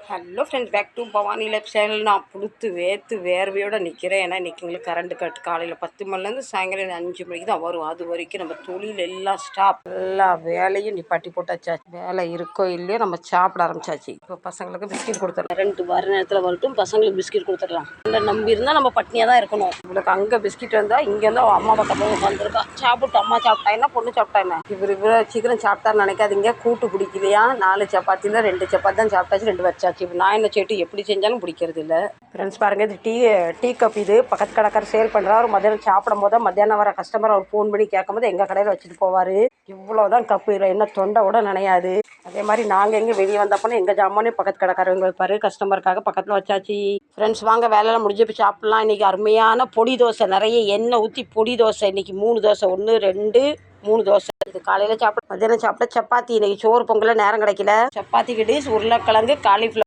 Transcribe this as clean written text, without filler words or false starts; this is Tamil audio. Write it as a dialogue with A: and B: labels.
A: Hello friends, back to Bhavani lifestyle. நான் புளுத்து வேர்வையோடு நிற்கிறேன். ஏன்னா இன்றைக்கி எங்களுக்கு கரண்ட் கட் காலையில் 10 மணிலேருந்து சாயங்காலம் 5 மணிக்கு தான் வரும். அது வரைக்கும் நம்ம தொழில் எல்லாம் ஸ்டாப், எல்லா வேலையும் நிப்பாட்டி போட்டாச்சாச்சு. வேலை இருக்கோ இல்லையோ நம்ம சாப்பிட ஆரம்பிச்சாச்சு. இப்போ பசங்களுக்கு பிஸ்கெட் கொடுத்துடலாம். 2 வர நேரத்தில் வரட்டும், பசங்களுக்கு பிஸ்கெட் கொடுத்துடலாம். நம்பி இருந்தால் நம்ம பட்னியாக தான் இருக்கணும். உங்களுக்கு அங்கே பிஸ்கெட் இருந்தால் இங்கே இருந்தால் அம்மா பக்கம் உட்காந்துருக்கா. சாப்பிட்டு அம்மா சாப்பிட்டா என்ன, பொண்ணு சாப்பிட்டா என்ன. இவ்வளோ சீக்கிரம் சாப்பிட்டான்னு நினைக்காதீங்க. கூட்டு பிடிக்கலையா, 4 சப்பாத்தியில் 2 சப்பாத்தி தான் சாப்பிட்டாச்சு, 2 வச்சாச்சு. இப்போ நான் என்ன சேட்டு எப்படி செஞ்சாலும் பிடிக்கிறது இல்லை. ஃப்ரெண்ட்ஸ் பாருங்கள், இது டீ கப். இது பக்கத்து கடைக்காரர் சேல் பண்ணுறாரு. மத்தியானம் சாப்பிடும் போது மத்தியானம் வர கஸ்டமர் அவர் ஃபோன் பண்ணி கேட்கும்போது எங்கள் கடையில் வச்சுட்டு போவார். இவ்வளோதான் கப்பு. இதில் என்ன தொண்டை கூட நினையாது. அதே மாதிரி நாங்கள் எங்கே வெளியே வந்தப்போனா எங்கள் ஜாமானே பக்கத்து கடைக்காரங்க வைப்பார். கஸ்டமருக்காக பக்கத்தில் வச்சாச்சு. ஃப்ரெண்ட்ஸ் வாங்க, வேலையெல்லாம் முடிஞ்சு போய் சாப்பிட்லாம். இன்றைக்கி அருமையான பொடி தோசை, நிறைய எண்ணெய் ஊற்றி பொடி தோசை. இன்றைக்கி 3 தோசை, 1 2 3 தோசை. இது காலையில் சாப்பிட, மத்தியானம் சாப்பிட சப்பாத்தி. இன்றைக்கி சோறு பொங்கல நேரம் கிடைக்கல. சப்பாத்தி கிட்டீஸ், உருளைக்கிழங்கு, காலிஃப்ளவர்.